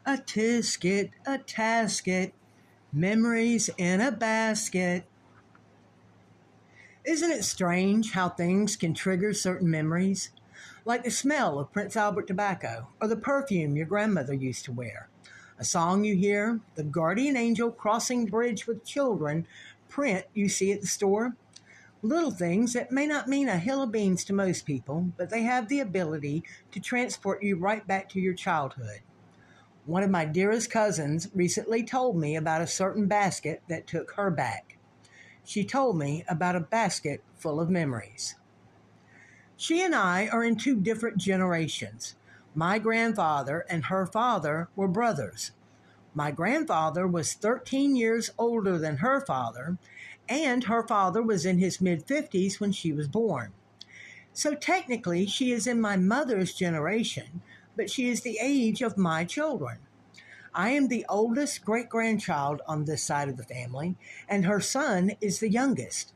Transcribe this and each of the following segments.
A tisket, a tasket, memories in a basket. Isn't it strange how things can trigger certain memories? Like the smell of Prince Albert tobacco or the perfume your grandmother used to wear. A song you hear, the guardian angel crossing bridge with children, print you see at the store. Little things that may not mean a hill of beans to most people, but they have the ability to transport you right back to your childhood. One of my dearest cousins recently told me about a certain basket that took her back. She told me about a basket full of memories. She and I are in two different generations. My grandfather and her father were brothers. My grandfather was 13 years older than her father, and her father was in his mid 50s when she was born. So technically, she is in my mother's generation, but she is the age of my children. I am the oldest great grandchild on this side of the family, and her son is the youngest.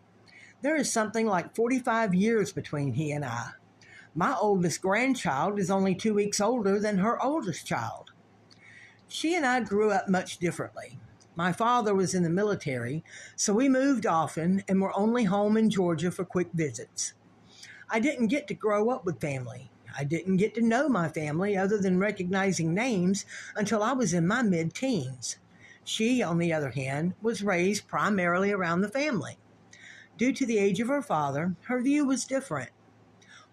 There is something like 45 years between he and I. My oldest grandchild is only 2 weeks older than her oldest child. She and I grew up much differently. My father was in the military, so we moved often and were only home in Georgia for quick visits. I didn't get to grow up with family. I didn't get to know my family other than recognizing names until I was in my mid-teens. She, on the other hand, was raised primarily around the family. Due to the age of her father, her view was different.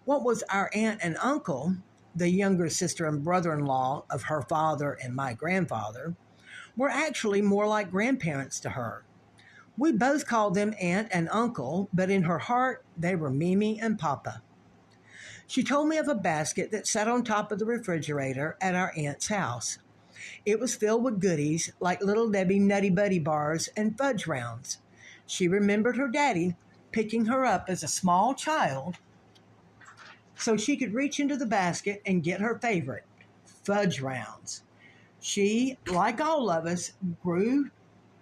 What was our aunt and uncle, the younger sister and brother-in-law of her father and my grandfather, were actually more like grandparents to her. We both called them aunt and uncle, but in her heart, they were Mimi and Papa. She told me of a basket that sat on top of the refrigerator at our aunt's house. It was filled with goodies like Little Debbie Nutty Buddy bars and fudge rounds. She remembered her daddy picking her up as a small child so she could reach into the basket and get her favorite, fudge rounds. She, like all of us, grew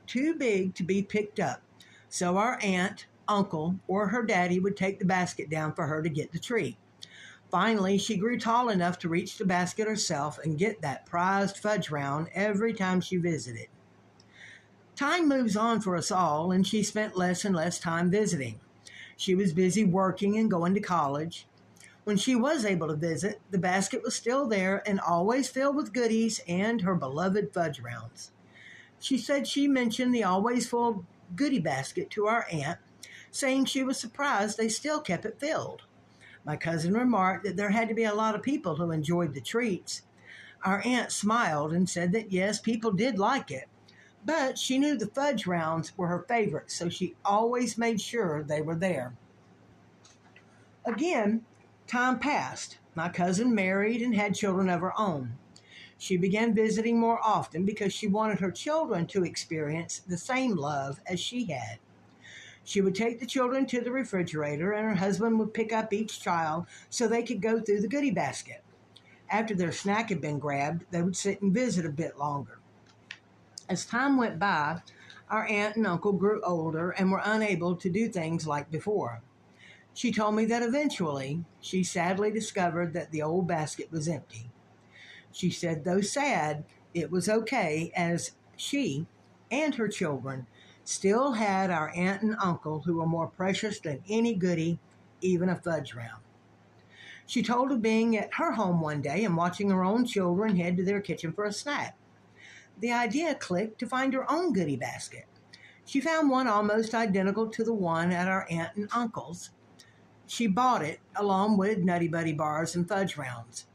too big to be picked up, so our aunt, uncle, or her daddy would take the basket down for her to get the treat. Finally, she grew tall enough to reach the basket herself and get that prized fudge round every time she visited. Time moves on for us all, and she spent less and less time visiting. She was busy working and going to college. When she was able to visit, the basket was still there and always filled with goodies and her beloved fudge rounds. She said she mentioned the always full goodie basket to our aunt, saying she was surprised they still kept it filled. My cousin remarked that there had to be a lot of people who enjoyed the treats. Our aunt smiled and said that yes, people did like it, but she knew the fudge rounds were her favorite, so she always made sure they were there. Again, time passed. My cousin married and had children of her own. She began visiting more often because she wanted her children to experience the same love as she had. She would take the children to the refrigerator, and her husband would pick up each child so they could go through the goodie basket. After their snack had been grabbed, they would sit and visit a bit longer. As time went by, our aunt and uncle grew older and were unable to do things like before. She told me that eventually she sadly discovered that the old basket was empty. She said, though sad, it was okay as she and her children still had our aunt and uncle who were more precious than any goodie, even a fudge round. She told of being at her home one day and watching her own children head to their kitchen for a snack. The idea clicked to find her own goodie basket. She found one almost identical to the one at our aunt and uncle's. She bought it along with Nutty Buddy bars and fudge rounds.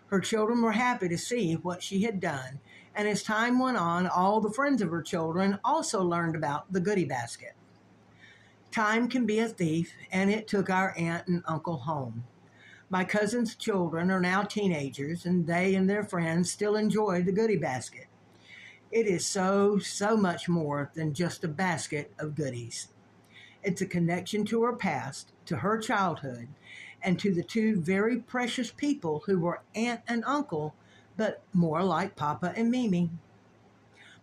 Her children were happy to see what she had done, and as time went on, all the friends of her children also learned about the goodie basket. Time can be a thief, and it took our aunt and uncle home. My cousin's children are now teenagers, and they and their friends still enjoy the goodie basket. It is so much more than just a basket of goodies. It's a connection to her past, to her childhood, and to the two very precious people who were aunt and uncle, but more like Papa and Mimi.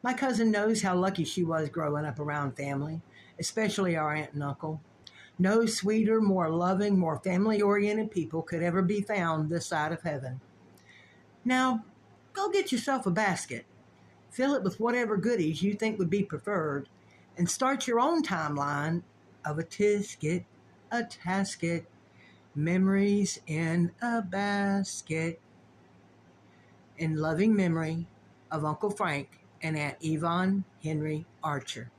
My cousin knows how lucky she was growing up around family, especially our aunt and uncle. No sweeter, more loving, more family-oriented people could ever be found this side of heaven. Now, Go get yourself a basket, fill it with whatever goodies you think would be preferred, and start your own timeline of a tisket, a tasket, memories in a basket. In loving memory of Uncle Frank and Aunt Yvonne Henry Archer.